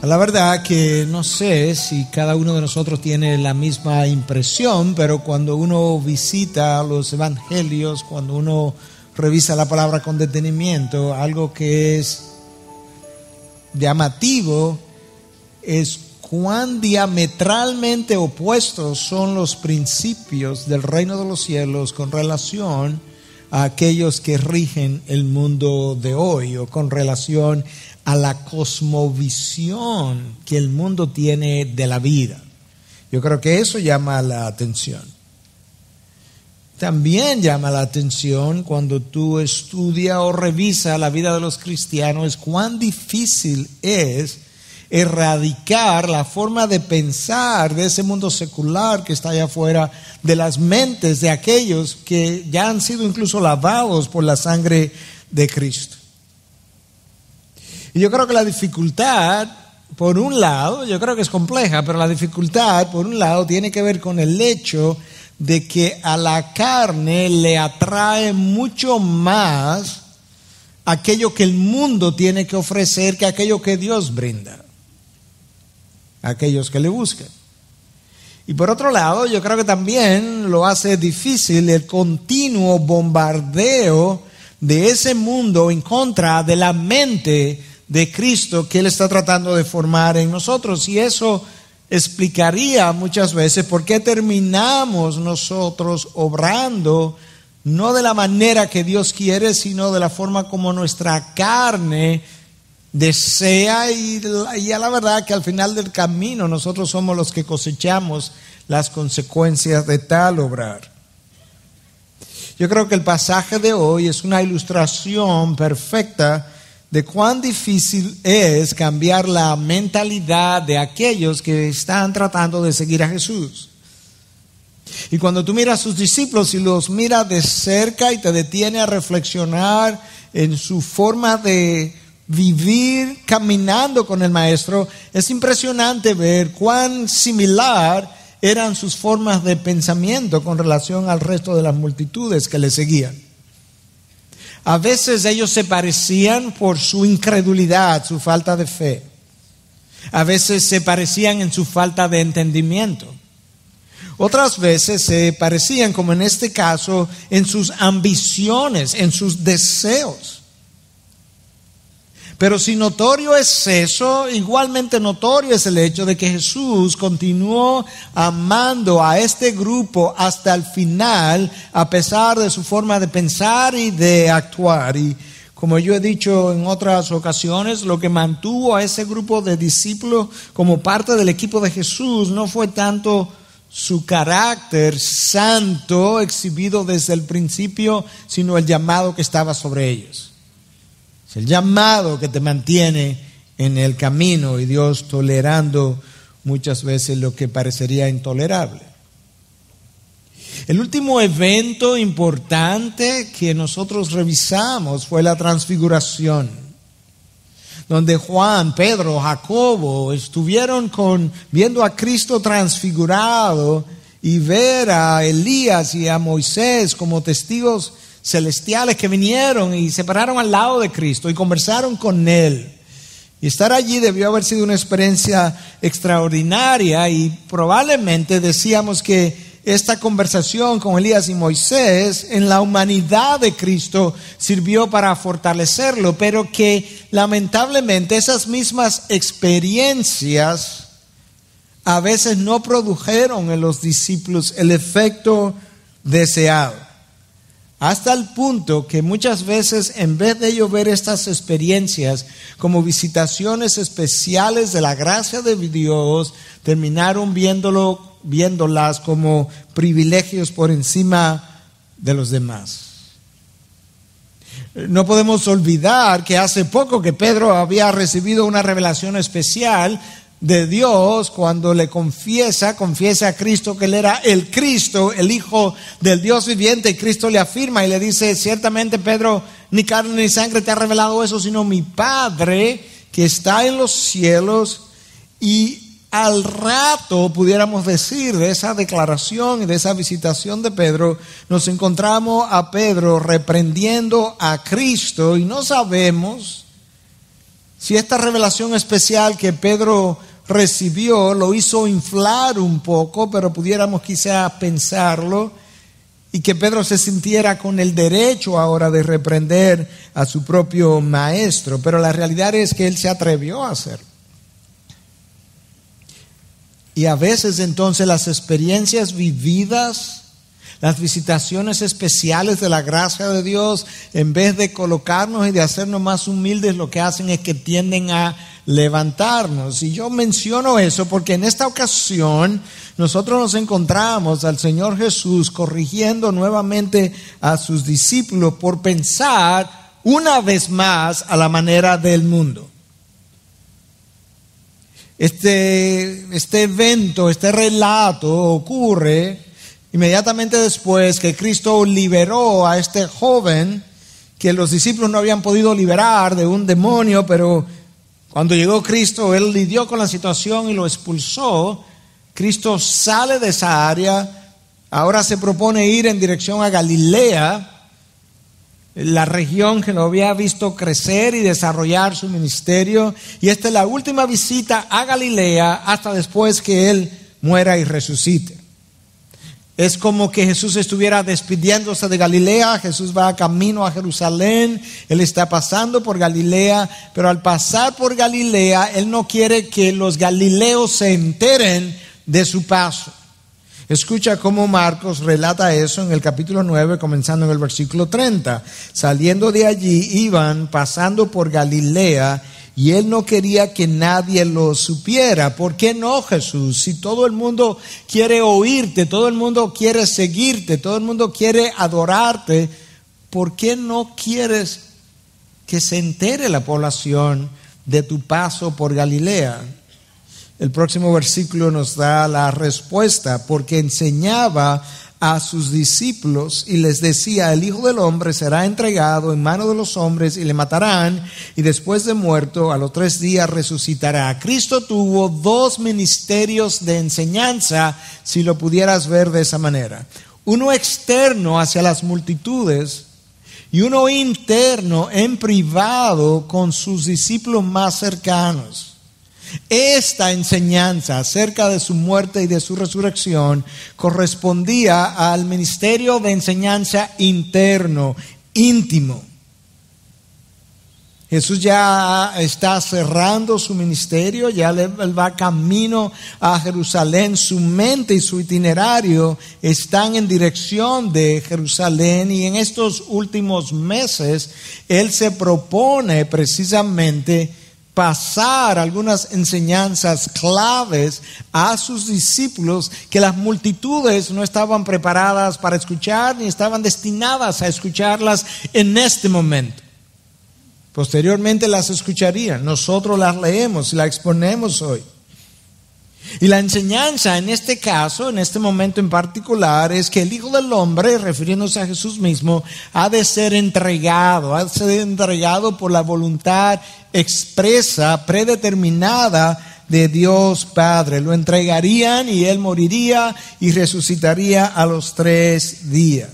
La verdad que no sé si cada uno de nosotros tiene la misma impresión, pero cuando uno visita los evangelios, cuando uno revisa la palabra con detenimiento, algo que es llamativo es cuán diametralmente opuestos son los principios del reino de los cielos con relación a aquellos que rigen el mundo de hoy, o con relación a la cosmovisión que el mundo tiene de la vida. Yo creo que eso llama la atención. También llama la atención cuando tú estudias o revisas la vida de los cristianos, cuán difícil es erradicar la forma de pensar de ese mundo secular que está allá afuera, de las mentes de aquellos que ya han sido incluso lavados por la sangre de Cristo. Y yo creo que la dificultad, por un lado, yo creo que es compleja, pero la dificultad, por un lado, tiene que ver con el hecho de que a la carne le atrae mucho más aquello que el mundo tiene que ofrecer que aquello que Dios brinda a aquellos que le buscan. Y por otro lado, yo creo que también lo hace difícil el continuo bombardeo de ese mundo en contra de la mente de Cristo que Él está tratando de formar en nosotros. Y eso explicaría muchas veces por qué terminamos nosotros obrando no de la manera que Dios quiere, sino de la forma como nuestra carne desea, y a la verdad que al final del camino nosotros somos los que cosechamos las consecuencias de tal obrar. Yo creo que el pasaje de hoy es una ilustración perfecta de cuán difícil es cambiar la mentalidad de aquellos que están tratando de seguir a Jesús. Y cuando tú miras a sus discípulos y los miras de cerca y te detiene a reflexionar en su forma de vivir caminando con el Maestro, es impresionante ver cuán similar eran sus formas de pensamiento con relación al resto de las multitudes que le seguían. A veces ellos se parecían por su incredulidad, su falta de fe. A veces se parecían en su falta de entendimiento. Otras veces se parecían, como en este caso, en sus ambiciones, en sus deseos. Pero si notorio es eso, igualmente notorio es el hecho de que Jesús continuó amando a este grupo hasta el final, a pesar de su forma de pensar y de actuar. Y como yo he dicho en otras ocasiones, lo que mantuvo a ese grupo de discípulos como parte del equipo de Jesús no fue tanto su carácter santo exhibido desde el principio, sino el llamado que estaba sobre ellos. Es el llamado que te mantiene en el camino, y Dios tolerando muchas veces lo que parecería intolerable. El último evento importante que nosotros revisamos fue la transfiguración, donde Juan, Pedro, Jacobo estuvieron viendo a Cristo transfigurado, y ver a Elías y a Moisés como testigos celestiales que vinieron y se pararon al lado de Cristo y conversaron con Él. Y estar allí debió haber sido una experiencia extraordinaria, y probablemente decíamos que esta conversación con Elías y Moisés en la humanidad de Cristo sirvió para fortalecerlo, pero que lamentablemente esas mismas experiencias a veces no produjeron en los discípulos el efecto deseado. Hasta el punto que muchas veces, en vez de ellos ver estas experiencias como visitaciones especiales de la gracia de Dios, terminaron viéndolas como privilegios por encima de los demás. No podemos olvidar que hace poco que Pedro había recibido una revelación especial de Dios cuando le confiesa a Cristo que Él era el Cristo, el Hijo del Dios viviente, y Cristo le afirma y le dice: ciertamente, Pedro, ni carne ni sangre te ha revelado eso, sino mi Padre que está en los cielos. Y al rato, pudiéramos decir, de esa declaración y de esa visitación de Pedro, nos encontramos a Pedro reprendiendo a Cristo, y no sabemos Si esta revelación especial que Pedro recibió lo hizo inflar un poco, pero pudiéramos quizá pensarlo, y que Pedro se sintiera con el derecho ahora de reprender a su propio maestro, pero la realidad es que él se atrevió a hacerlo. Y a veces entonces las experiencias vividas, las visitaciones especiales de la gracia de Dios, en vez de colocarnos y de hacernos más humildes, lo que hacen es que tienden a levantarnos. Y yo menciono eso porque en esta ocasión nosotros nos encontramos al Señor Jesús corrigiendo nuevamente a sus discípulos por pensar una vez más a la manera del mundo. Este evento, este relato ocurre inmediatamente después que Cristo liberó a este joven que los discípulos no habían podido liberar de un demonio, pero cuando llegó Cristo, Él lidió con la situación y lo expulsó. Cristo sale de esa área, ahora se propone ir en dirección a Galilea, la región que lo había visto crecer y desarrollar su ministerio, y esta es la última visita a Galilea hasta después que Él muera y resucite. Es como que Jesús estuviera despidiéndose de Galilea. Jesús va camino a Jerusalén, Él está pasando por Galilea, pero al pasar por Galilea, Él no quiere que los galileos se enteren de su paso. Escucha cómo Marcos relata eso en el capítulo 9, comenzando en el versículo 30. Saliendo de allí, iban pasando por Galilea, y Él no quería que nadie lo supiera. ¿Por qué no, Jesús? Si todo el mundo quiere oírte, todo el mundo quiere seguirte, todo el mundo quiere adorarte, ¿por qué no quieres que se entere la población de tu paso por Galilea? El próximo versículo nos da la respuesta, porque enseñaba a sus discípulos y les decía: el Hijo del Hombre será entregado en manos de los hombres y le matarán, y después de muerto a los 3 días resucitará. Cristo tuvo 2 ministerios de enseñanza, si lo pudieras ver de esa manera. Uno externo hacia las multitudes y uno interno en privado con sus discípulos más cercanos. Esta enseñanza acerca de su muerte y de su resurrección correspondía al ministerio de enseñanza interno, íntimo. Jesús ya está cerrando su ministerio, ya él va camino a Jerusalén. Su mente y su itinerario están en dirección de Jerusalén, y en estos últimos meses Él se propone precisamente pasar algunas enseñanzas claves a sus discípulos que las multitudes no estaban preparadas para escuchar ni estaban destinadas a escucharlas en este momento. Posteriormente las escucharían. Nosotros las leemos y las exponemos hoy. Y la enseñanza en este caso, en este momento en particular, es que el Hijo del Hombre, refiriéndose a Jesús mismo, ha de ser entregado por la voluntad expresa, predeterminada de Dios Padre. Lo entregarían y Él moriría y resucitaría a los 3 días.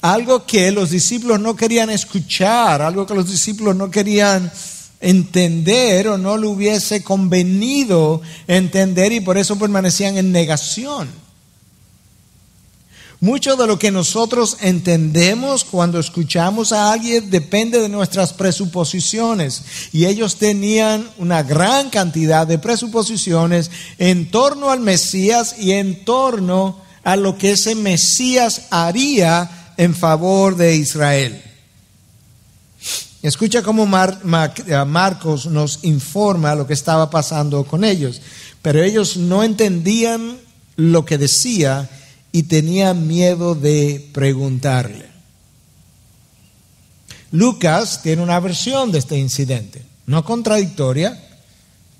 Algo que los discípulos no querían escuchar, algo que los discípulos no querían entender o no le hubiese convenido entender, y por eso permanecían en negación. Mucho de lo que nosotros entendemos cuando escuchamos a alguien depende de nuestras presuposiciones, y ellos tenían una gran cantidad de presuposiciones en torno al Mesías y en torno a lo que ese Mesías haría en favor de Israel. Escucha cómo Marcos nos informa lo que estaba pasando con ellos. Pero ellos no entendían lo que decía y tenían miedo de preguntarle. Lucas tiene una versión de este incidente, no contradictoria,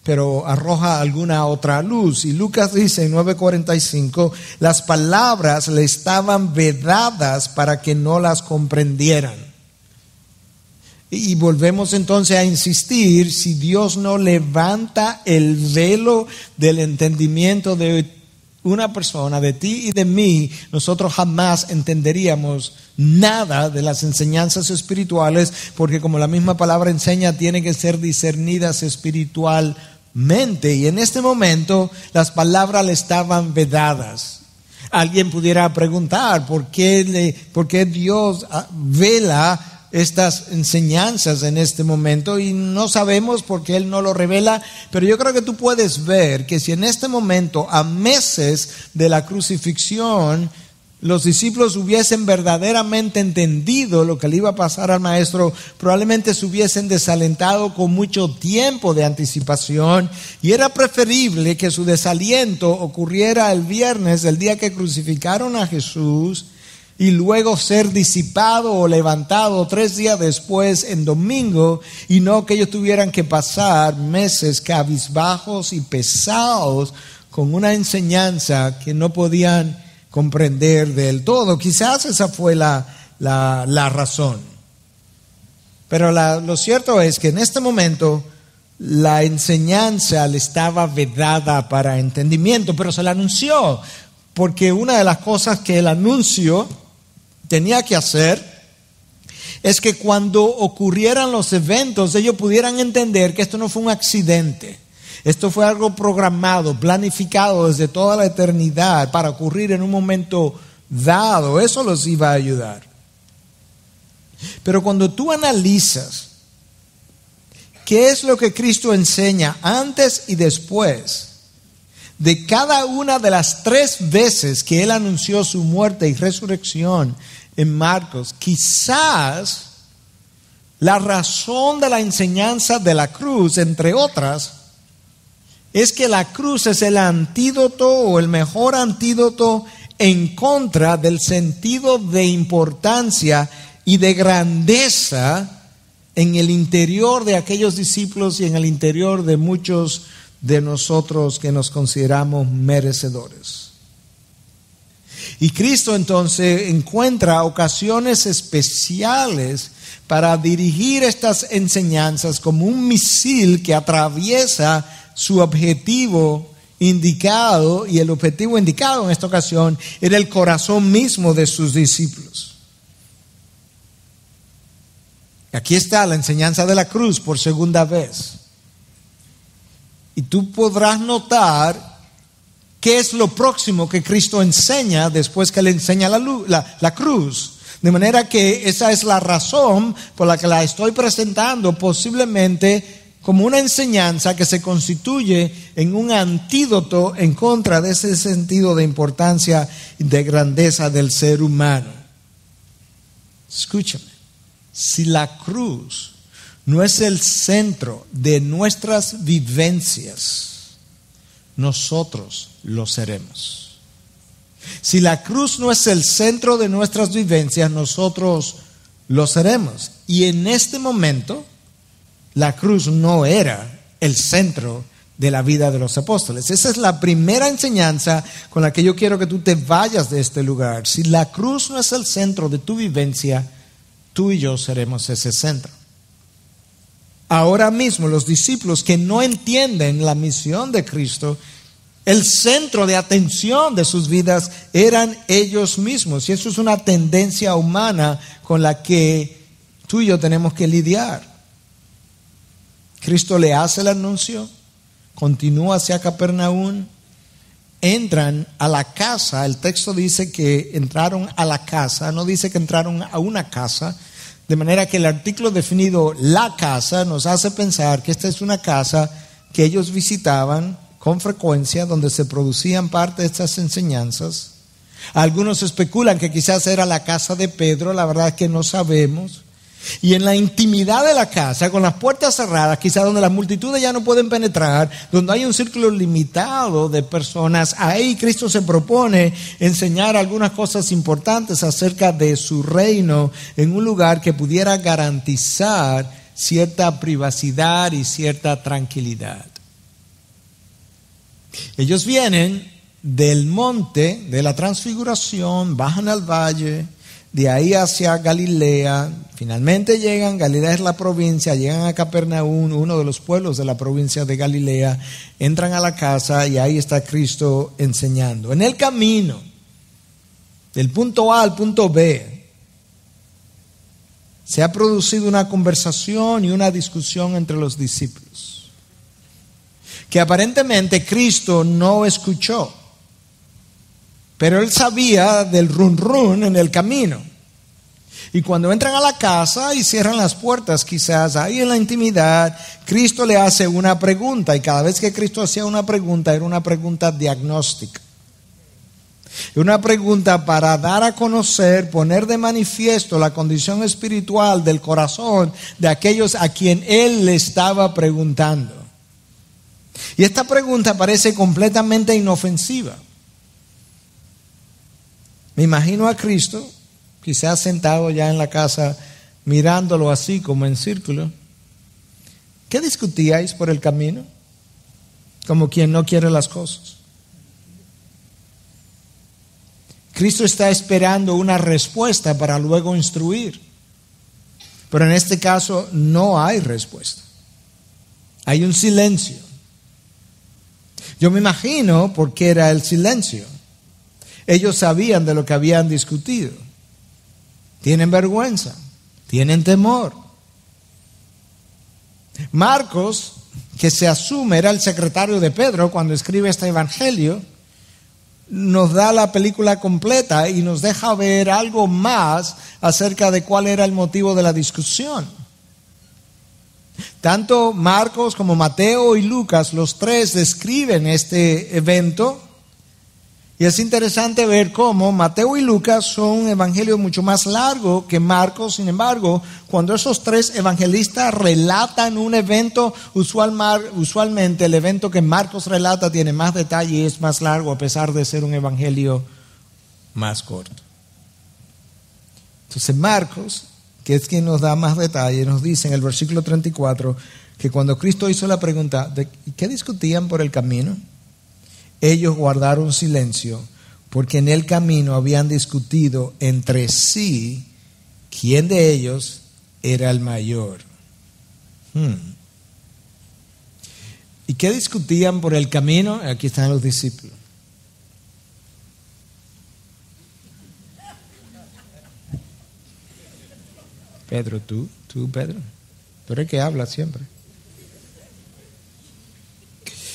pero arroja alguna otra luz. Y Lucas dice en 9:45, las palabras le estaban vedadas para que no las comprendieran. Y volvemos entonces a insistir: si Dios no levanta el velo del entendimiento de una persona, de ti y de mí, nosotros jamás entenderíamos nada de las enseñanzas espirituales, porque como la misma palabra enseña, tienen que ser discernidas espiritualmente. Y en este momento las palabras le estaban vedadas. Alguien pudiera preguntar, ¿por qué Dios vela estas enseñanzas en este momento? Y no sabemos por qué Él no lo revela, pero yo creo que tú puedes ver que si en este momento, a meses de la crucifixión, los discípulos hubiesen verdaderamente entendido lo que le iba a pasar al maestro, probablemente se hubiesen desalentado con mucho tiempo de anticipación, y era preferible que su desaliento ocurriera el viernes, el día que crucificaron a Jesús, y luego ser disipado o levantado 3 días después en domingo, y no que ellos tuvieran que pasar meses cabizbajos y pesados con una enseñanza que no podían comprender del todo. Quizás esa fue la razón. Pero lo cierto es que en este momento la enseñanza le estaba vedada para entendimiento, pero se la anunció, porque una de las cosas que el anuncio tenía que hacer es que cuando ocurrieran los eventos, ellos pudieran entender que esto no fue un accidente. Esto fue algo programado, planificado desde toda la eternidad para ocurrir en un momento dado. Eso los iba a ayudar. Pero cuando tú analizas qué es lo que Cristo enseña antes y después de cada una de las 3 veces que Él anunció su muerte y resurrección en Marcos, quizás la razón de la enseñanza de la cruz, entre otras, es que la cruz es el antídoto o el mejor antídoto en contra del sentido de importancia y de grandeza en el interior de aquellos discípulos y en el interior de muchos de nosotros que nos consideramos merecedores. Y Cristo entonces encuentra ocasiones especiales para dirigir estas enseñanzas como un misil que atraviesa su objetivo indicado, y el objetivo indicado en esta ocasión era el corazón mismo de sus discípulos. Aquí está la enseñanza de la cruz por segunda vez. Y tú podrás notar qué es lo próximo que Cristo enseña después que le enseña la cruz. De manera que esa es la razón por la que la estoy presentando, posiblemente como una enseñanza que se constituye en un antídoto en contra de ese sentido de importancia y de grandeza del ser humano. Escúchame, si la cruz no es el centro de nuestras vivencias, nosotros lo seremos. Si la cruz no es el centro de nuestras vivencias, nosotros lo seremos. Y en este momento, la cruz no era el centro de la vida de los apóstoles. Esa es la primera enseñanza con la que yo quiero que tú te vayas de este lugar. Si la cruz no es el centro de tu vivencia, tú y yo seremos ese centro. Ahora mismo los discípulos que no entienden la misión de Cristo, el centro de atención de sus vidas eran ellos mismos. Y eso es una tendencia humana con la que tú y yo tenemos que lidiar. Cristo le hace el anuncio, continúa hacia Capernaum, entran a la casa. El texto dice que entraron a la casa, no dice que entraron a una casa, de manera que el artículo definido la casa nos hace pensar que esta es una casa que ellos visitaban con frecuencia, donde se producían parte de estas enseñanzas. Algunos especulan que quizás era la casa de Pedro, la verdad es que no sabemos. Y en la intimidad de la casa, con las puertas cerradas, quizás donde las multitudes ya no pueden penetrar, donde hay un círculo limitado de personas, ahí Cristo se propone enseñar algunas cosas importantes acerca de su reino en un lugar que pudiera garantizar cierta privacidad y cierta tranquilidad. Ellos vienen del monte de la transfiguración, bajan al valle, de ahí hacia Galilea. Finalmente llegan, Galilea es la provincia, llegan a Capernaum, uno de los pueblos de la provincia de Galilea, entran a la casa y ahí está Cristo enseñando. En el camino, del punto A al punto B, se ha producido una conversación y una discusión entre los discípulos, que aparentemente Cristo no escuchó, pero él sabía del run run en el camino. Y cuando entran a la casa y cierran las puertas, quizás ahí en la intimidad, Cristo le hace una pregunta, y cada vez que Cristo hacía una pregunta, era una pregunta diagnóstica. Una pregunta para dar a conocer, poner de manifiesto la condición espiritual del corazón de aquellos a quien él le estaba preguntando. Y esta pregunta parece completamente inofensiva. Me imagino a Cristo, quizás sentado ya en la casa, mirándolo así como en círculo. ¿Qué discutíais por el camino? Como quien no quiere las cosas. Cristo está esperando una respuesta para luego instruir. Pero en este caso no hay respuesta. Hay un silencio. Yo me imagino por qué era el silencio. Ellos sabían de lo que habían discutido. Tienen vergüenza, tienen temor. Marcos, que se asume era el secretario de Pedro cuando escribe este evangelio, nos da la película completa y nos deja ver algo más acerca de cuál era el motivo de la discusión. Tanto Marcos como Mateo y Lucas, los tres describen este evento. Y es interesante ver cómo Mateo y Lucas son un evangelio mucho más largo que Marcos. Sin embargo, cuando esos tres evangelistas relatan un evento, usualmente el evento que Marcos relata tiene más detalle y es más largo a pesar de ser un evangelio más corto. Entonces Marcos, que es quien nos da más detalle, nos dice en el versículo 34 que cuando Cristo hizo la pregunta de ¿qué discutían por el camino? Ellos guardaron silencio porque en el camino habían discutido entre sí quién de ellos era el mayor. ¿Y qué discutían por el camino? Aquí están los discípulos. Pedro, tú Pedro, tú eres el que habla siempre.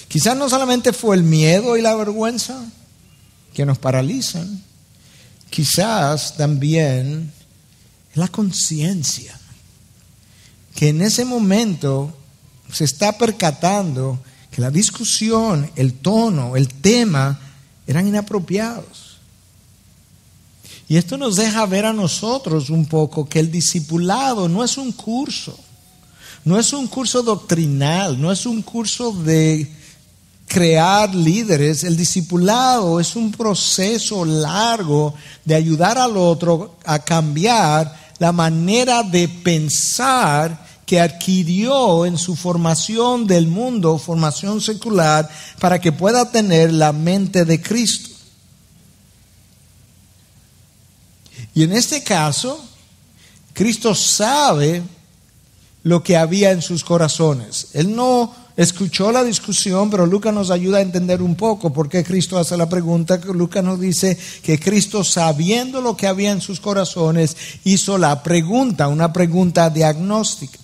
Quizás no solamente fue el miedo y la vergüenza que nos paralizan, quizás también la conciencia, que en ese momento se está percatando que la discusión, el tono, el tema eran inapropiados. Y esto nos deja ver a nosotros un poco que el discipulado no es un curso, no es un curso doctrinal, no es un curso de crear líderes. El discipulado es un proceso largo de ayudar al otro a cambiar la manera de pensar que adquirió en su formación del mundo, formación secular, para que pueda tener la mente de Cristo. Y en este caso, Cristo sabe lo que había en sus corazones. Él no escuchó la discusión, pero Lucas nos ayuda a entender un poco por qué Cristo hace la pregunta. Lucas nos dice que Cristo, sabiendo lo que había en sus corazones, hizo la pregunta, una pregunta diagnóstica.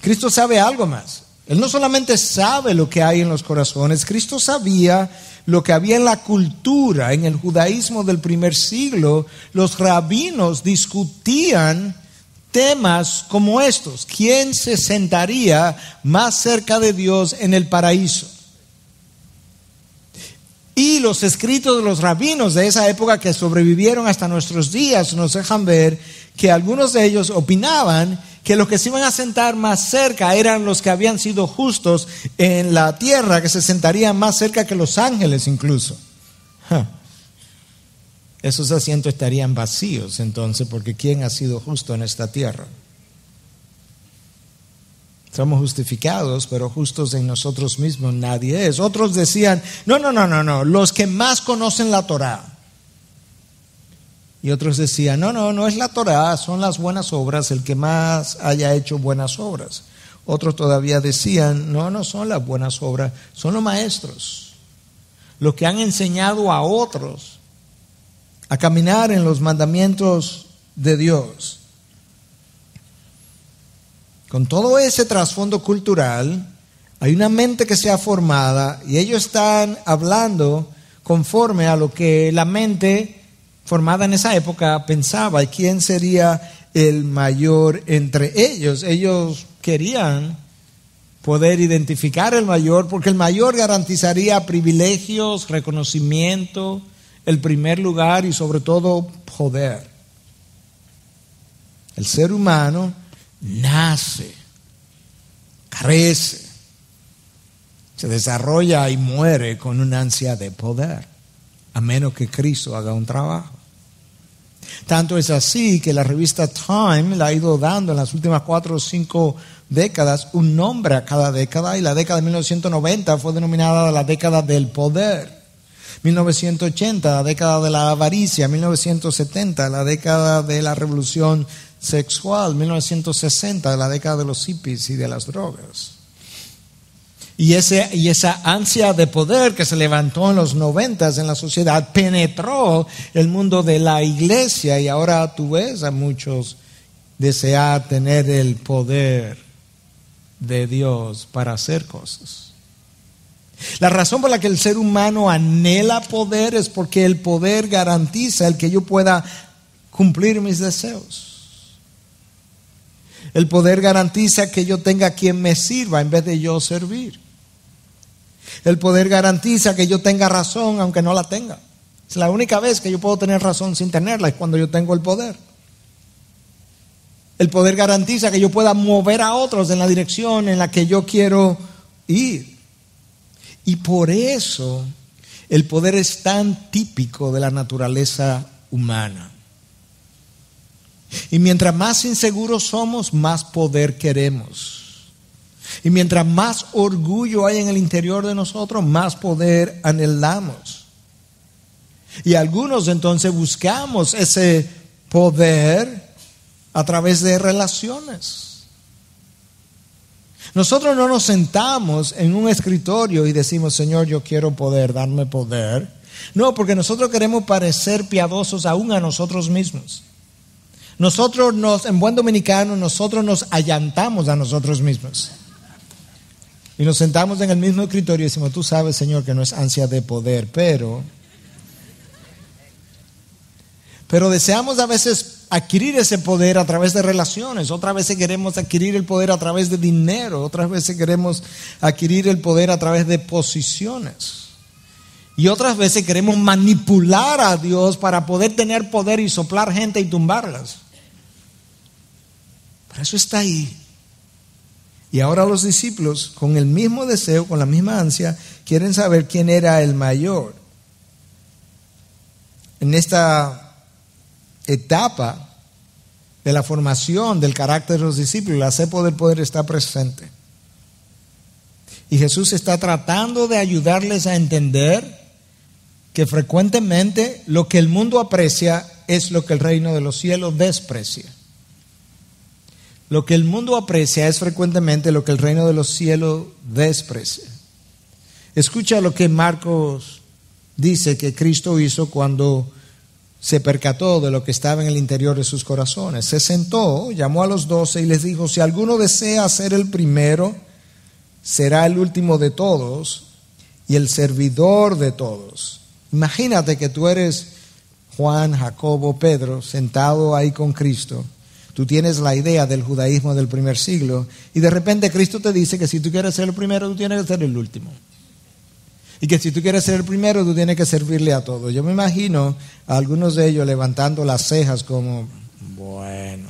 Cristo sabe algo más. Él no solamente sabe lo que hay en los corazones, Cristo sabía lo que había en la cultura. En el judaísmo del primer siglo, los rabinos discutían temas como estos. ¿Quién se sentaría más cerca de Dios en el paraíso? Y los escritos de los rabinos de esa época que sobrevivieron hasta nuestros días nos dejan ver que algunos de ellos opinaban que los que se iban a sentar más cerca eran los que habían sido justos en la tierra, que se sentarían más cerca que los ángeles incluso. Esos asientos estarían vacíos entonces, porque ¿quién ha sido justo en esta tierra? Somos justificados, pero justos en nosotros mismos nadie es. Otros decían, no, los que más conocen la Torá. Y otros decían, no es la Torá, son las buenas obras, el que más haya hecho buenas obras. Otros todavía decían, no son las buenas obras, son los maestros, los que han enseñado a otros a caminar en los mandamientos de Dios. Con todo ese trasfondo cultural, hay una mente que se ha formada y ellos están hablando conforme a lo que la mente formada en esa época pensaba y quién sería el mayor entre ellos. Ellos querían poder identificar el mayor porque el mayor garantizaría privilegios, reconocimiento, el primer lugar y sobre todo poder. El ser humano nace, crece, se desarrolla y muere con una ansia de poder, a menos que Cristo haga un trabajo. Tanto es así que la revista Time le ha ido dando en las últimas 4 o 5 décadas un nombre a cada década, y la década de 1990 fue denominada la década del poder. 1980, la década de la avaricia. 1970, la década de la revolución sexual. 1960, la década de los hippies y de las drogas. Y esa ansia de poder que se levantó en los 90 en la sociedad penetró el mundo de la iglesia, y ahora tú ves a muchos desear tener el poder de Dios para hacer cosas. La razón por la que el ser humano anhela poder es porque el poder garantiza el que yo pueda cumplir mis deseos. El poder garantiza que yo tenga quien me sirva en vez de yo servir. El poder garantiza que yo tenga razón aunque no la tenga. Es la única vez que yo puedo tener razón sin tenerla, es cuando yo tengo el poder. El poder garantiza que yo pueda mover a otros en la dirección en la que yo quiero ir. Y por eso el poder es tan típico de la naturaleza humana. Y mientras más inseguros somos, más poder queremos. Y mientras más orgullo hay en el interior de nosotros, más poder anhelamos. Y algunos entonces buscamos ese poder a través de relaciones. Nosotros no nos sentamos en un escritorio y decimos, Señor, yo quiero poder, darme poder. No, porque nosotros queremos parecer piadosos aún a nosotros mismos. En buen dominicano, nosotros nos allantamos a nosotros mismos. Y nos sentamos en el mismo escritorio y decimos, tú sabes, Señor, que no es ansia de poder, pero deseamos a veces adquirir ese poder a través de relaciones. Otras veces queremos adquirir el poder a través de dinero. Otras veces queremos adquirir el poder a través de posiciones. Y otras veces queremos manipular a Dios para poder tener poder y soplar gente y tumbarlas. Pero eso está ahí. Y ahora los discípulos, con el mismo deseo, con la misma ansia, quieren saber quién era el mayor. En esta etapa de la formación del carácter de los discípulos, la cepa del poder está presente. Y Jesús está tratando de ayudarles a entender que frecuentemente lo que el mundo aprecia es lo que el reino de los cielos desprecia. Lo que el mundo aprecia es frecuentemente lo que el reino de los cielos desprecia. Escucha lo que Marcos dice que Cristo hizo cuando se percató de lo que estaba en el interior de sus corazones. Se sentó, llamó a los 12 y les dijo, si alguno desea ser el primero, será el último de todos y el servidor de todos. Imagínate que tú eres Juan, Jacobo, Pedro, sentado ahí con Cristo. Tú tienes la idea del judaísmo del primer siglo y de repente Cristo te dice que si tú quieres ser el primero, tú tienes que ser el último. Y que si tú quieres ser el primero, tú tienes que servirle a todos. Yo me imagino a algunos de ellos levantando las cejas como, bueno,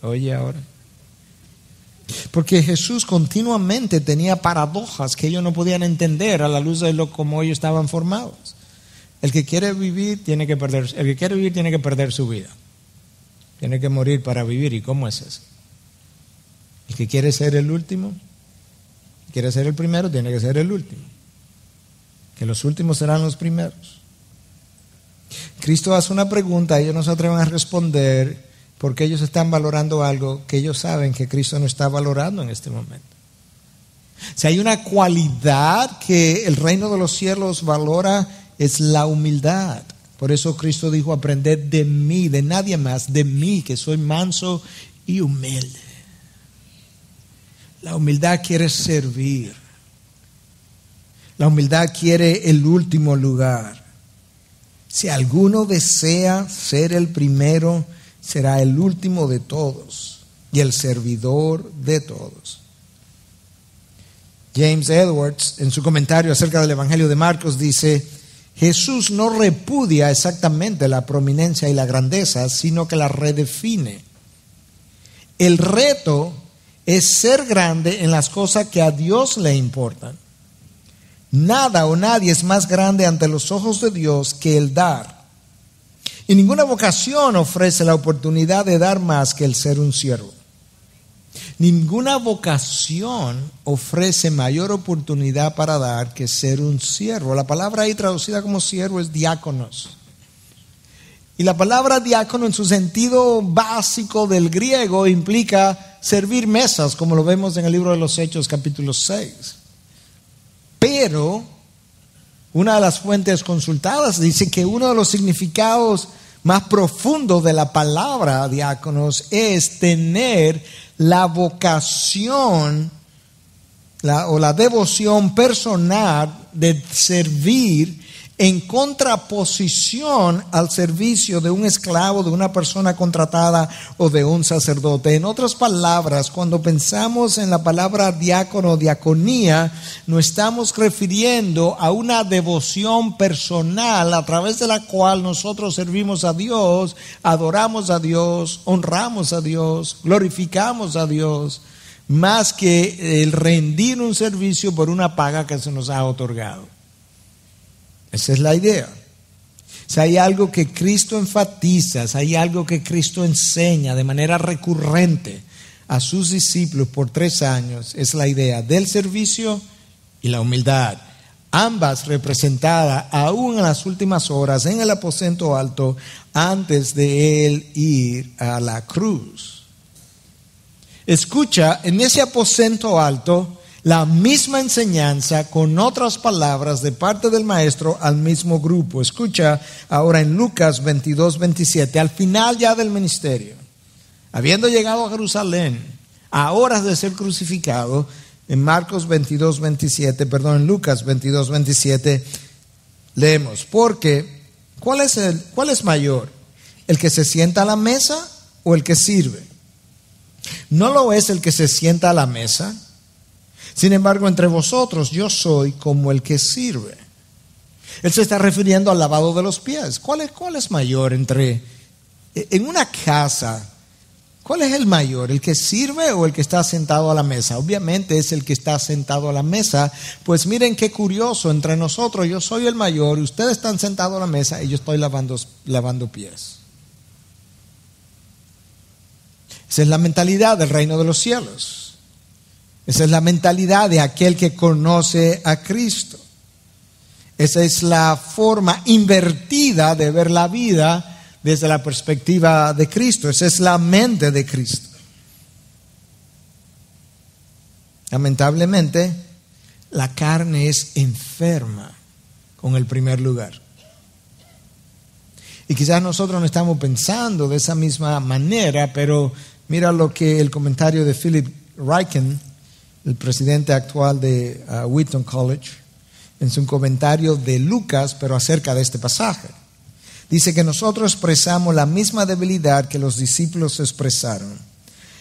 oye ahora. Porque Jesús continuamente tenía paradojas que ellos no podían entender a la luz de lo como ellos estaban formados. El que quiere vivir tiene que perder su vida. Tiene que morir para vivir. ¿Y cómo es eso? El que quiere ser el último, quiere ser el primero, tiene que ser el último. Que los últimos serán los primeros. Cristo hace una pregunta, ellos no se atreven a responder porque ellos están valorando algo que ellos saben que Cristo no está valorando en este momento. Si hay una cualidad que el reino de los cielos valora, es la humildad. Por eso Cristo dijo: aprended de mí, de nadie más, de mí, que soy manso y humilde. La humildad quiere servir. La humildad quiere el último lugar. Si alguno desea ser el primero, será el último de todos y el servidor de todos. James Edwards, en su comentario acerca del Evangelio de Marcos, dice: Jesús no repudia exactamente la prominencia y la grandeza, sino que la redefine. El reto es ser grande en las cosas que a Dios le importan. Nada o nadie es más grande ante los ojos de Dios que el dar. Y ninguna vocación ofrece la oportunidad de dar más que el ser un siervo. Ninguna vocación ofrece mayor oportunidad para dar que ser un siervo. La palabra ahí traducida como siervo es diáconos. Y la palabra diácono en su sentido básico del griego implica servir mesas, como lo vemos en el libro de los Hechos capítulo 6. Pero una de las fuentes consultadas dice que uno de los significados más profundos de la palabra diáconos es tener la vocación o la devoción personal de servir en contraposición al servicio de un esclavo, de una persona contratada o de un sacerdote. En otras palabras, cuando pensamos en la palabra diácono o diaconía, nos estamos refiriendo a una devoción personal a través de la cual nosotros servimos a Dios, adoramos a Dios, honramos a Dios, glorificamos a Dios, más que el rendir un servicio por una paga que se nos ha otorgado. Esa es la idea. Si hay algo que Cristo enfatiza, si hay algo que Cristo enseña de manera recurrente a sus discípulos por 3 años, es la idea del servicio y la humildad. Ambas representadas aún en las últimas horas en el aposento alto antes de él ir a la cruz. Escucha, en ese aposento alto, la misma enseñanza con otras palabras de parte del maestro al mismo grupo. Escucha ahora en Lucas 22-27, al final ya del ministerio, habiendo llegado a Jerusalén, a horas de ser crucificado, en Lucas 22-27, leemos: porque, ¿cuál es mayor? ¿El que se sienta a la mesa o el que sirve? ¿No lo es el que se sienta a la mesa? Sin embargo, entre vosotros yo soy como el que sirve. Él se está refiriendo al lavado de los pies. ¿Cuál es mayor en una casa? ¿Cuál es el mayor? ¿El que sirve o el que está sentado a la mesa? Obviamente es el que está sentado a la mesa. Pues miren qué curioso, entre nosotros yo soy el mayor, ustedes están sentados a la mesa y yo estoy lavando pies. Esa es la mentalidad del reino de los cielos. Esa es la mentalidad de aquel que conoce a Cristo. Esa es la forma invertida de ver la vida desde la perspectiva de Cristo. Esa es la mente de Cristo. Lamentablemente, la carne es enferma con el primer lugar. Y quizás nosotros no estamos pensando de esa misma manera, pero mira lo que el comentario de Philip Ryken, el presidente actual de Wheaton College, en su comentario de Lucas, pero acerca de este pasaje. Dice que nosotros expresamos la misma debilidad que los discípulos expresaron,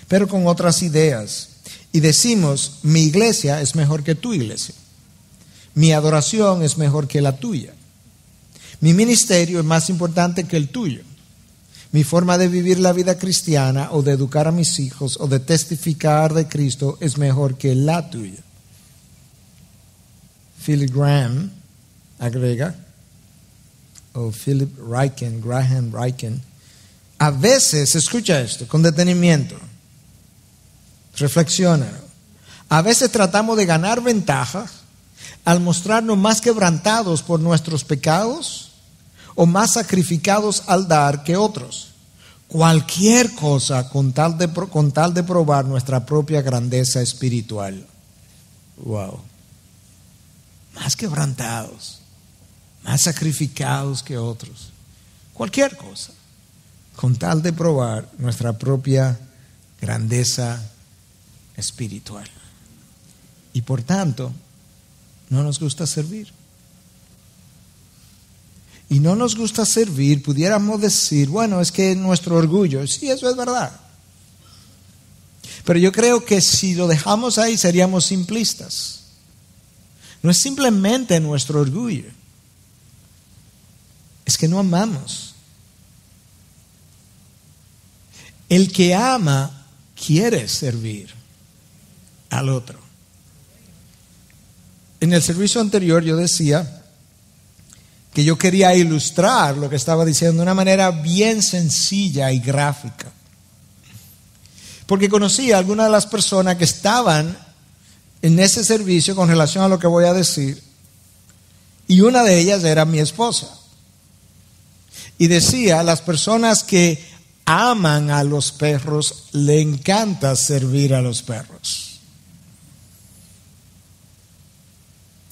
pero con otras ideas. Y decimos: mi iglesia es mejor que tu iglesia. Mi adoración es mejor que la tuya. Mi ministerio es más importante que el tuyo. Mi forma de vivir la vida cristiana o de educar a mis hijos o de testificar de Cristo es mejor que la tuya. Philip Graham agrega, o Graham Ryken, a veces, escucha esto con detenimiento, reflexiona, a veces tratamos de ganar ventaja al mostrarnos más quebrantados por nuestros pecados o más sacrificados al dar que otros. Cualquier cosa con tal de probar nuestra propia grandeza espiritual. Wow. Más quebrantados, más sacrificados que otros. Cualquier cosa con tal de probar nuestra propia grandeza espiritual. Y por tanto, no nos gusta servir. Y no nos gusta servir, pudiéramos decir, bueno, es que nuestro orgullo, sí, eso es verdad. Pero yo creo que si lo dejamos ahí seríamos simplistas. No es simplemente nuestro orgullo, es que no amamos. El que ama quiere servir al otro. En el servicio anterior yo decía que yo quería ilustrar lo que estaba diciendo de una manera bien sencilla y gráfica. Porque conocí a algunas de las personas que estaban en ese servicio con relación a lo que voy a decir. Y una de ellas era mi esposa. Y decía, las personas que aman a los perros, le encanta servir a los perros.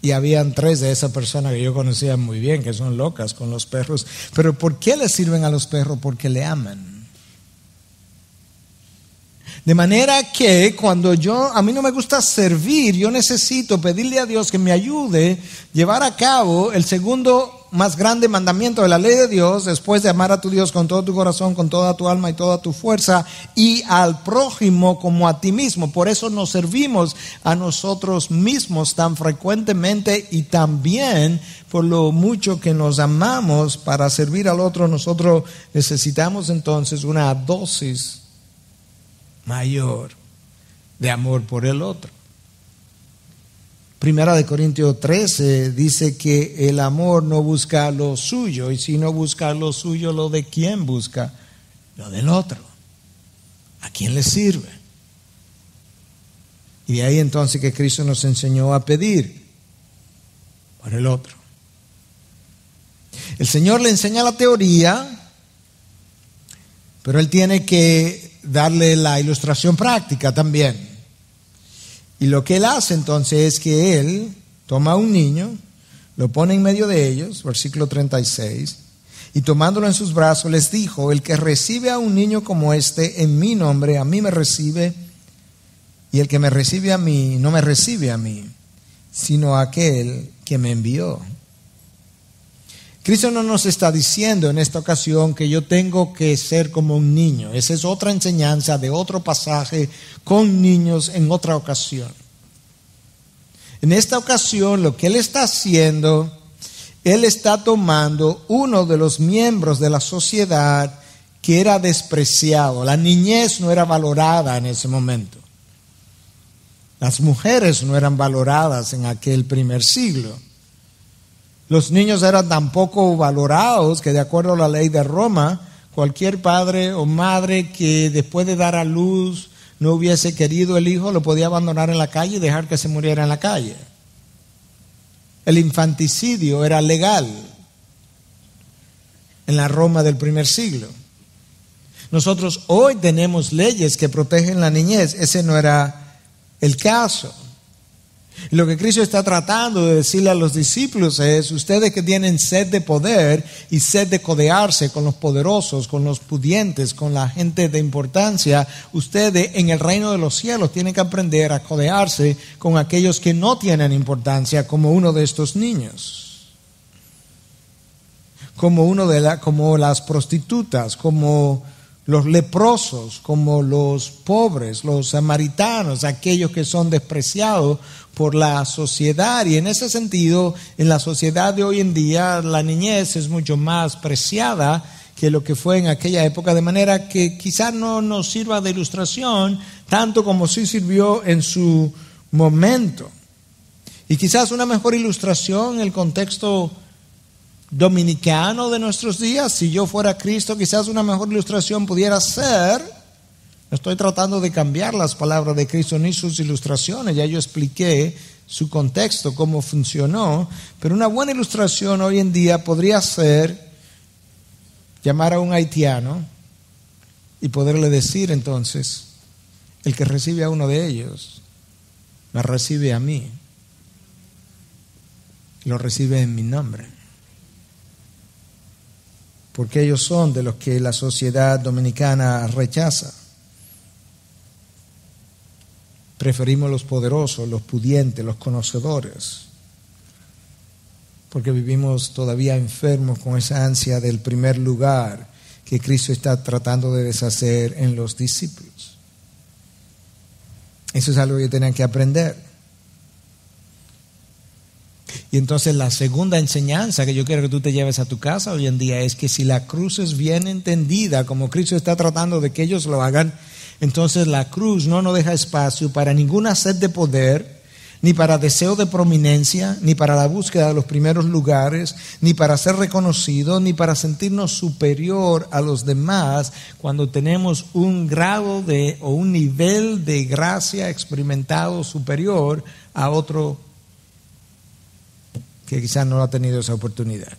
Y habían 3 de esas personas que yo conocía muy bien, que son locas con los perros. Pero ¿por qué le sirven a los perros? Porque le aman. De manera que cuando a mí no me gusta servir, yo necesito pedirle a Dios que me ayude a llevar a cabo el segundo más grande mandamiento de la ley de Dios, después de amar a tu Dios con todo tu corazón, con toda tu alma y toda tu fuerza, y al prójimo como a ti mismo. Por eso nos servimos a nosotros mismos tan frecuentemente, y también por lo mucho que nos amamos para servir al otro. Nosotros necesitamos entonces una dosis mayor de amor por el otro. Primera de Corintios 13 dice que el amor no busca lo suyo, y si no busca lo suyo, ¿lo de quién busca? Lo del otro. ¿A quién le sirve? Y de ahí entonces que Cristo nos enseñó a pedir por el otro. El Señor le enseña la teoría, pero Él tiene que darle la ilustración práctica también. Y lo que Él hace entonces es que Él toma a un niño, lo pone en medio de ellos, versículo 36, y tomándolo en sus brazos les dijo: el que recibe a un niño como este en mi nombre, a mí me recibe, y el que me recibe a mí, no me recibe a mí, sino a aquel que me envió. Cristo no nos está diciendo en esta ocasión que yo tengo que ser como un niño. Esa es otra enseñanza de otro pasaje con niños en otra ocasión. En esta ocasión lo que Él está haciendo, Él está tomando uno de los miembros de la sociedad que era despreciado. La niñez no era valorada en ese momento. Las mujeres no eran valoradas en aquel primer siglo. Los niños eran tan poco valorados que, de acuerdo a la ley de Roma, cualquier padre o madre que después de dar a luz no hubiese querido el hijo, lo podía abandonar en la calle y dejar que se muriera en la calle. El infanticidio era legal en la Roma del primer siglo. Nosotros hoy tenemos leyes que protegen la niñez. Ese no era el caso. Lo que Cristo está tratando de decirle a los discípulos es: ustedes que tienen sed de poder y sed de codearse con los poderosos, con los pudientes, con la gente de importancia, ustedes en el reino de los cielos tienen que aprender a codearse con aquellos que no tienen importancia, como uno de estos niños, como las prostitutas, como los leprosos, como los pobres, los samaritanos, aquellos que son despreciados por la sociedad. Y en ese sentido, en la sociedad de hoy en día, la niñez es mucho más preciada que lo que fue en aquella época, de manera que quizás no nos sirva de ilustración tanto como sí sirvió en su momento. Y quizás una mejor ilustración en el contexto dominicano de nuestros días, si yo fuera Cristo, quizás una mejor ilustración pudiera ser, no estoy tratando de cambiar las palabras de Cristo ni sus ilustraciones, ya yo expliqué su contexto, cómo funcionó, pero una buena ilustración hoy en día podría ser llamar a un haitiano y poderle decir entonces, el que recibe a uno de ellos, me recibe a mí, lo recibe en mi nombre. Porque ellos son de los que la sociedad dominicana rechaza. Preferimos los poderosos, los pudientes, los conocedores, porque vivimos todavía enfermos con esa ansia del primer lugar que Cristo está tratando de deshacer en los discípulos. Eso es algo que tienen que aprender. Y entonces la segunda enseñanza que yo quiero que tú te lleves a tu casa hoy en día es que si la cruz es bien entendida, como Cristo está tratando de que ellos lo hagan, entonces la cruz no nos deja espacio para ninguna sed de poder, ni para deseo de prominencia, ni para la búsqueda de los primeros lugares, ni para ser reconocidos, ni para sentirnos superior a los demás cuando tenemos un grado o un nivel de gracia experimentado superior a otro que quizás no ha tenido esa oportunidad.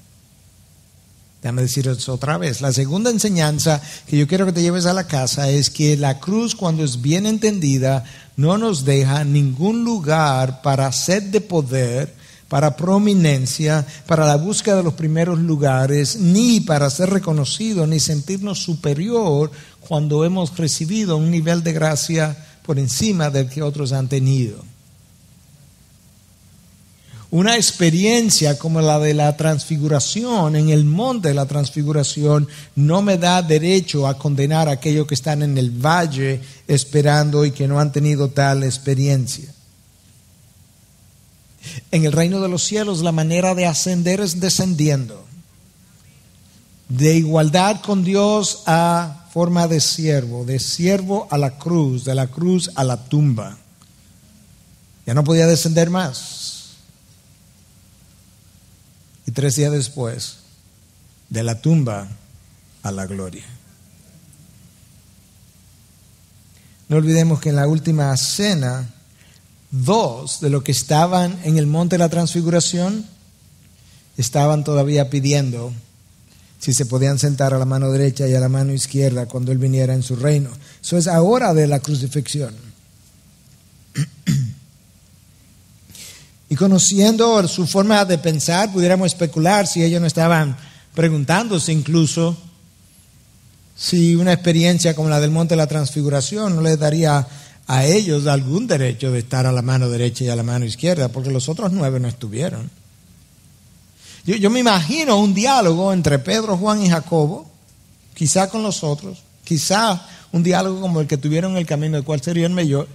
Déjame decir eso otra vez. La segunda enseñanza que yo quiero que te lleves a la casa es que la cruz, cuando es bien entendida, no nos deja ningún lugar para sed de poder, para prominencia, para la búsqueda de los primeros lugares, ni para ser reconocido, ni sentirnos superior cuando hemos recibido un nivel de gracia por encima del que otros han tenido. Una experiencia como la de la transfiguración, en el monte de la transfiguración, no me da derecho a condenar a aquellos que están en el valle esperando y que no han tenido tal experiencia. En el reino de los cielos la manera de ascender es descendiendo. De igualdad con Dios a forma de siervo a la cruz, de la cruz a la tumba. Ya no podía descender más. Y 3 días después, de la tumba a la gloria. No olvidemos que en la última cena, 2 de los que estaban en el monte de la transfiguración estaban todavía pidiendo si se podían sentar a la mano derecha y a la mano izquierda cuando Él viniera en su reino. Eso es ahora de la crucifixión. Y conociendo su forma de pensar, pudiéramos especular si ellos no estaban preguntándose incluso si una experiencia como la del monte de la transfiguración no les daría a ellos algún derecho de estar a la mano derecha y a la mano izquierda, porque los otros 9 no estuvieron. Yo me imagino un diálogo entre Pedro, Juan y Jacobo, quizá con los otros, quizá un diálogo como el que tuvieron en el camino, el cual sería el mayor.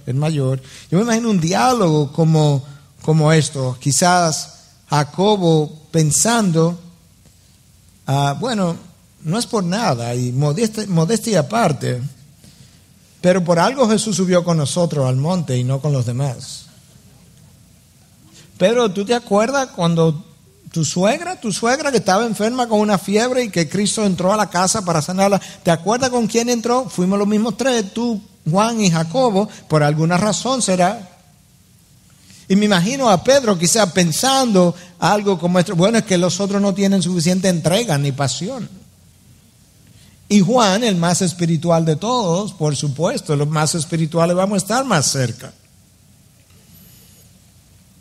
Yo me imagino un diálogo como esto, quizás Jacobo pensando, bueno, no es por nada, y modestia aparte, pero por algo Jesús subió con nosotros al monte y no con los demás. Pedro, ¿tú te acuerdas cuando tu suegra que estaba enferma con una fiebre y que Cristo entró a la casa para sanarla? ¿Te acuerdas con quién entró? Fuimos los mismos 3, tú, Juan y Jacobo, por alguna razón será. Y me imagino a Pedro quizá pensando algo como esto. Bueno, es que los otros no tienen suficiente entrega ni pasión. Y Juan, el más espiritual de todos, por supuesto, los más espirituales vamos a estar más cerca.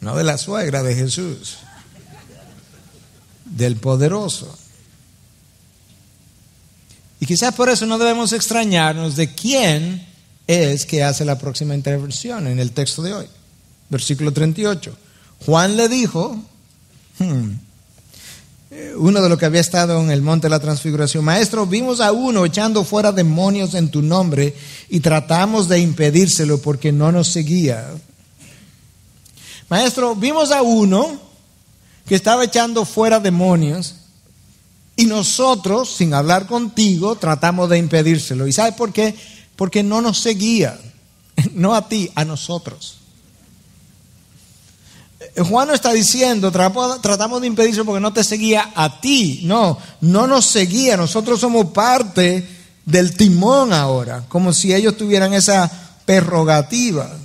No de la suegra de Jesús, del poderoso. Y quizás por eso no debemos extrañarnos de quién es que hace la próxima intervención en el texto de hoy. Versículo 38. Juan le dijo, uno de los que había estado en el monte de la transfiguración: Maestro, vimos a uno echando fuera demonios en tu nombre y tratamos de impedírselo porque no nos seguía. Maestro, vimos a uno que estaba echando fuera demonios y nosotros, sin hablar contigo, tratamos de impedírselo. ¿Y sabes por qué? Porque no nos seguía. No a ti, a nosotros. Juan no está diciendo tratamos de impedirlo porque no te seguía a ti. No nos seguía. Nosotros somos parte del timón ahora, como si ellos tuvieran esa prerrogativa.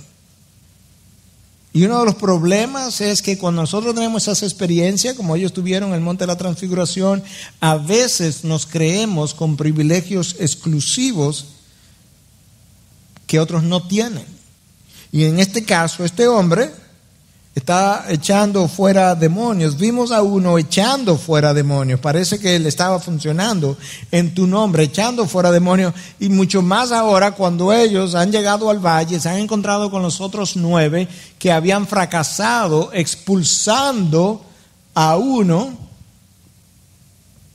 Y uno de los problemas es que cuando nosotros tenemos esas experiencias, como ellos tuvieron en el Monte de la Transfiguración, a veces nos creemos con privilegios exclusivos que otros no tienen. Y en este caso, este hombre está echando fuera demonios. Vimos a uno echando fuera demonios. Parece que él estaba funcionando en tu nombre, echando fuera demonios. Y mucho más ahora cuando ellos han llegado al valle, se han encontrado con los otros 9 que habían fracasado expulsando a uno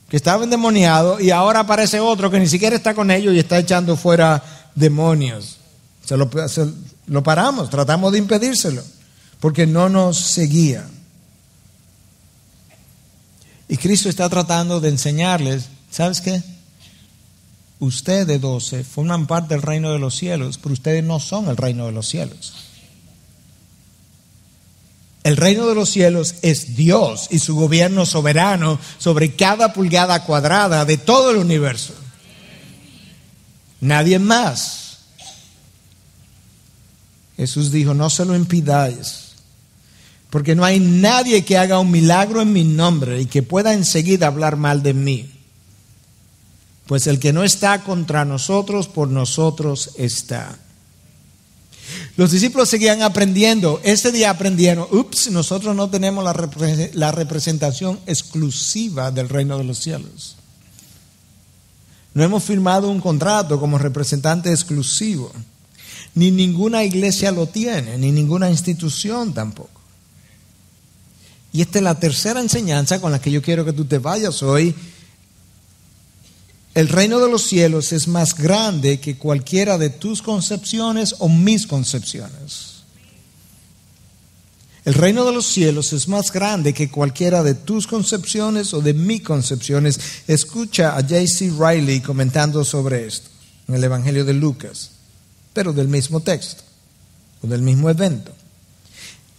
que estaba endemoniado, y ahora aparece otro que ni siquiera está con ellos y está echando fuera demonios. Se lo paramos, tratamos de impedírselo, porque no nos seguía. Y Cristo está tratando de enseñarles, ¿sabes qué? Ustedes 12 forman parte del reino de los cielos, pero ustedes no son el reino de los cielos. El reino de los cielos es Dios y su gobierno soberano sobre cada pulgada cuadrada de todo el universo. Nadie más. Jesús dijo, no se lo impidáis, porque no hay nadie que haga un milagro en mi nombre y que pueda enseguida hablar mal de mí. Pues el que no está contra nosotros, por nosotros está. Los discípulos seguían aprendiendo. Ese día aprendieron, nosotros no tenemos la representación exclusiva del reino de los cielos. No hemos firmado un contrato como representante exclusivo. Ni ninguna iglesia lo tiene, ni ninguna institución tampoco. Y esta es la tercera enseñanza con la que yo quiero que tú te vayas hoy. El reino de los cielos es más grande que cualquiera de tus concepciones o mis concepciones. El reino de los cielos es más grande que cualquiera de tus concepciones o de mis concepciones. Escucha a J.C. Riley comentando sobre esto en el Evangelio de Lucas, pero del mismo texto o del mismo evento.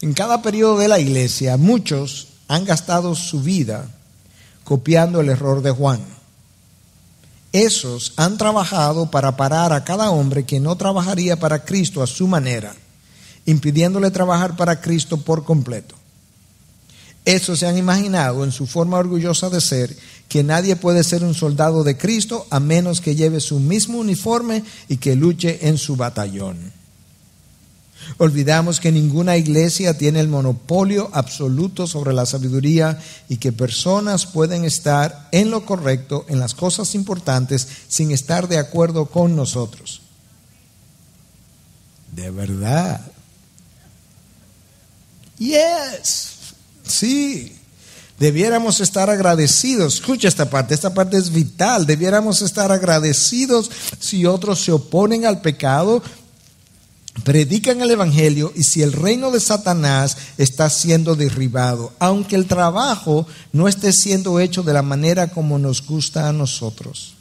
En cada periodo de la iglesia, muchos han gastado su vida copiando el error de Juan. Esos han trabajado para parar a cada hombre que no trabajaría para Cristo a su manera, impidiéndole trabajar para Cristo por completo. Esos se han imaginado en su forma orgullosa de ser que nadie puede ser un soldado de Cristo a menos que lleve su mismo uniforme y que luche en su batallón. Olvidamos que ninguna iglesia tiene el monopolio absoluto sobre la sabiduría y que personas pueden estar en lo correcto en las cosas importantes sin estar de acuerdo con nosotros. De verdad. Yes. Sí. Debiéramos estar agradecidos. Escucha esta parte es vital. Debiéramos estar agradecidos si otros se oponen al pecado, predican el evangelio y si el reino de Satanás está siendo derribado, aunque el trabajo no esté siendo hecho de la manera como nos gusta a nosotros.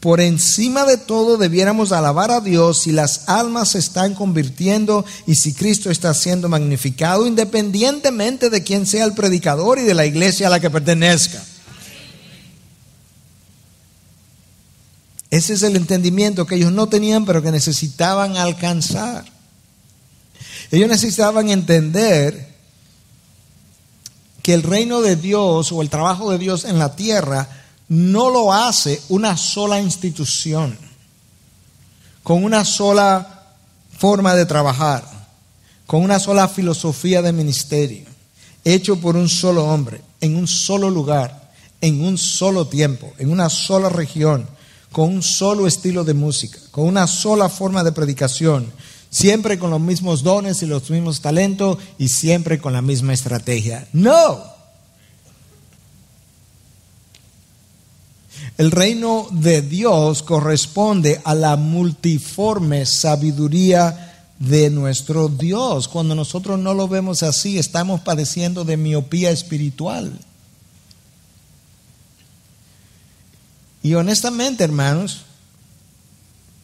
Por encima de todo debiéramos alabar a Dios si las almas se están convirtiendo y si Cristo está siendo magnificado, independientemente de quién sea el predicador y de la iglesia a la que pertenezca. Ese es el entendimiento que ellos no tenían, pero que necesitaban alcanzar. Ellos necesitaban entender que el reino de Dios o el trabajo de Dios en la tierra no lo hace una sola institución, con una sola forma de trabajar, con una sola filosofía de ministerio, hecho por un solo hombre, en un solo lugar, en un solo tiempo, en una sola región, con un solo estilo de música, con una sola forma de predicación, siempre con los mismos dones y los mismos talentos y siempre con la misma estrategia. No. El reino de Dios corresponde a la multiforme sabiduría de nuestro Dios. Cuando nosotros no lo vemos así, estamos padeciendo de miopía espiritual. Y honestamente, hermanos,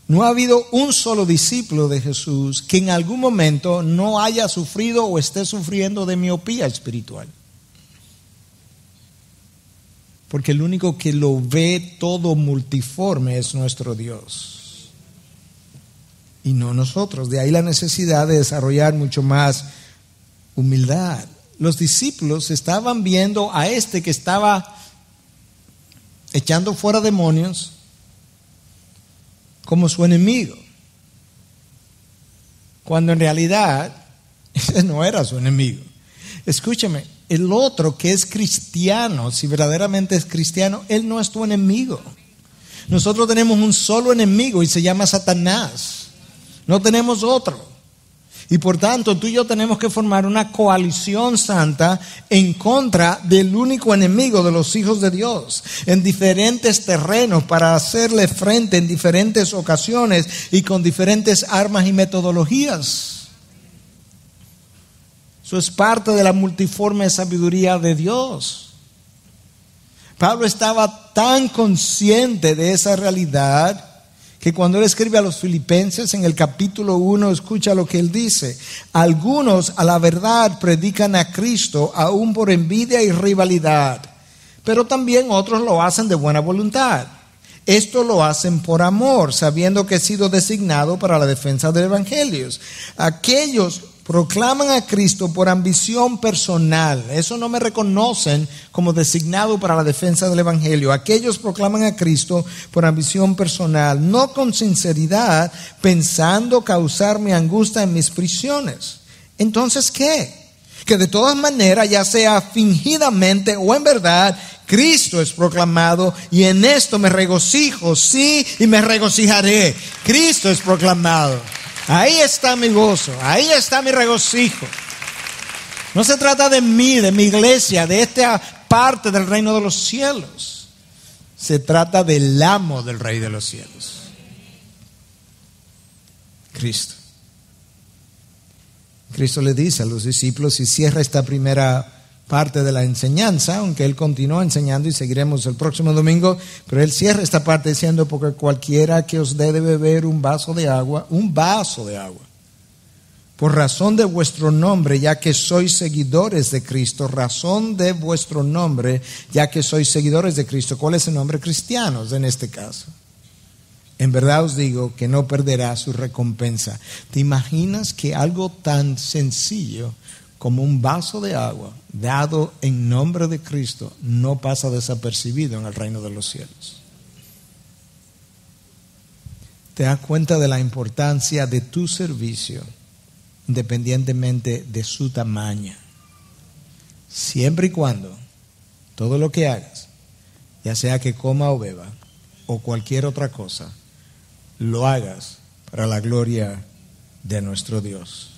no ha habido un solo discípulo de Jesús que en algún momento no haya sufrido o esté sufriendo de miopía espiritual. Porque el único que lo ve todo multiforme es nuestro Dios. y no nosotros. De ahí la necesidad de desarrollar mucho más humildad. Los discípulos estaban viendo a este que estaba echando fuera demonios como su enemigo, cuando en realidad ese no era su enemigo. Escúchame, el otro que es cristiano, si verdaderamente es cristiano, él no es tu enemigo. Nosotros tenemos un solo enemigo y se llama Satanás. No tenemos otro. Y por tanto, tú y yo tenemos que formar una coalición santa en contra del único enemigo de los hijos de Dios, en diferentes terrenos, para hacerle frente en diferentes ocasiones y con diferentes armas y metodologías. Eso es parte de la multiforme sabiduría de Dios. Pablo estaba tan consciente de esa realidad que cuando él escribe a los Filipenses en el capítulo 1, escucha lo que él dice: algunos a la verdad predican a Cristo aún por envidia y rivalidad, pero también otros lo hacen de buena voluntad. Esto lo hacen por amor, sabiendo que he sido designado para la defensa del evangelio. Aquellos proclaman a Cristo por ambición personal. Eso no me reconocen como designado para la defensa del evangelio. Aquellos proclaman a Cristo por ambición personal, no con sinceridad, pensando causarme angustia en mis prisiones. Entonces, ¿qué? Que de todas maneras, ya sea fingidamente o en verdad, Cristo es proclamado, y en esto me regocijo, sí, y me regocijaré. Cristo es proclamado. Ahí está mi gozo, ahí está mi regocijo. No se trata de mí, de mi iglesia, de esta parte del reino de los cielos. Se trata del amo del rey de los cielos, Cristo. Cristo le dice a los discípulos, y cierra esta primera parte de la enseñanza, aunque él continúa enseñando y seguiremos el próximo domingo, pero él cierra esta parte diciendo: porque cualquiera que os dé de beber un vaso de agua, por razón de vuestro nombre, ya que sois seguidores de Cristo, razón de vuestro nombre, ya que sois seguidores de Cristo. ¿Cuál es el nombre? Cristianos en este caso. En verdad os digo que no perderá su recompensa. ¿Te imaginas que algo tan sencillo como un vaso de agua dado en nombre de Cristo no pasa desapercibido en el reino de los cielos? ¿Te das cuenta de la importancia de tu servicio independientemente de su tamaño? Siempre y cuando todo lo que hagas, ya sea que coma o beba o cualquier otra cosa, lo hagas para la gloria de nuestro Dios,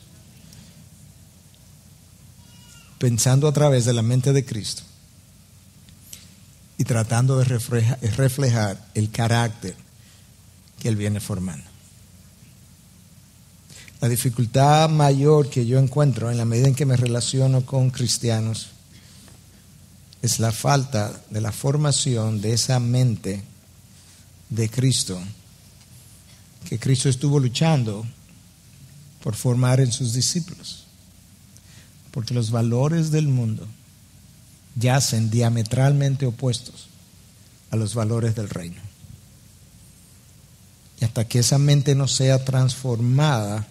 pensando a través de la mente de Cristo y tratando de reflejar el carácter que Él viene formando. La dificultad mayor que yo encuentro en la medida en que me relaciono con cristianos es la falta de la formación de esa mente de Cristo, que Cristo estuvo luchando por formar en sus discípulos. Porque los valores del mundo yacen diametralmente opuestos a los valores del reino. Y hasta que esa mente no sea transformada,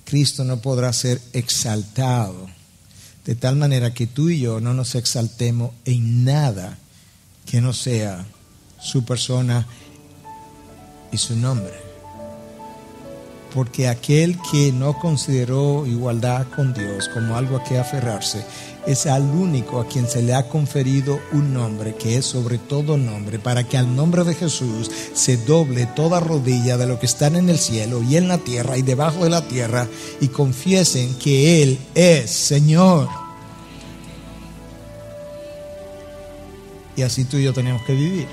Cristo no podrá ser exaltado, de tal manera que tú y yo no nos exaltemos en nada que no sea su persona y su nombre. Porque aquel que no consideró igualdad con Dios como algo a que aferrarse, es al único a quien se le ha conferido un nombre que es sobre todo nombre, para que al nombre de Jesús se doble toda rodilla de lo que están en el cielo y en la tierra y debajo de la tierra, y confiesen que Él es Señor. Y así tú y yo tenemos que vivir.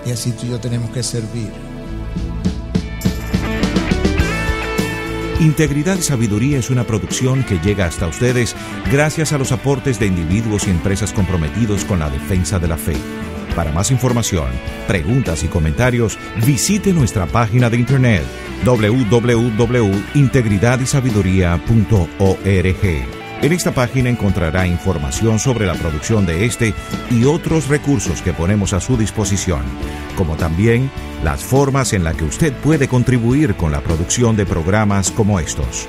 Y así tú y yo tenemos que servir. Integridad y Sabiduría es una producción que llega hasta ustedes gracias a los aportes de individuos y empresas comprometidos con la defensa de la fe. Para más información, preguntas y comentarios, visite nuestra página de internet www.integridadysabiduría.org. En esta página encontrará información sobre la producción de este y otros recursos que ponemos a su disposición, como también las formas en las que usted puede contribuir con la producción de programas como estos.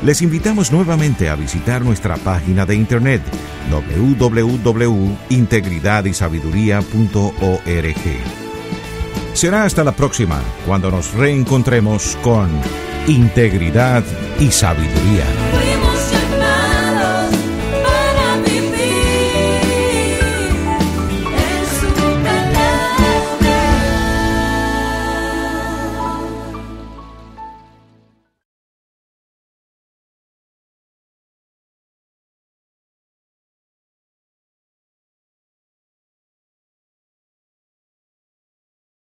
Les invitamos nuevamente a visitar nuestra página de internet www.integridadysabiduría.org. Será hasta la próxima, cuando nos reencontremos con Integridad y Sabiduría.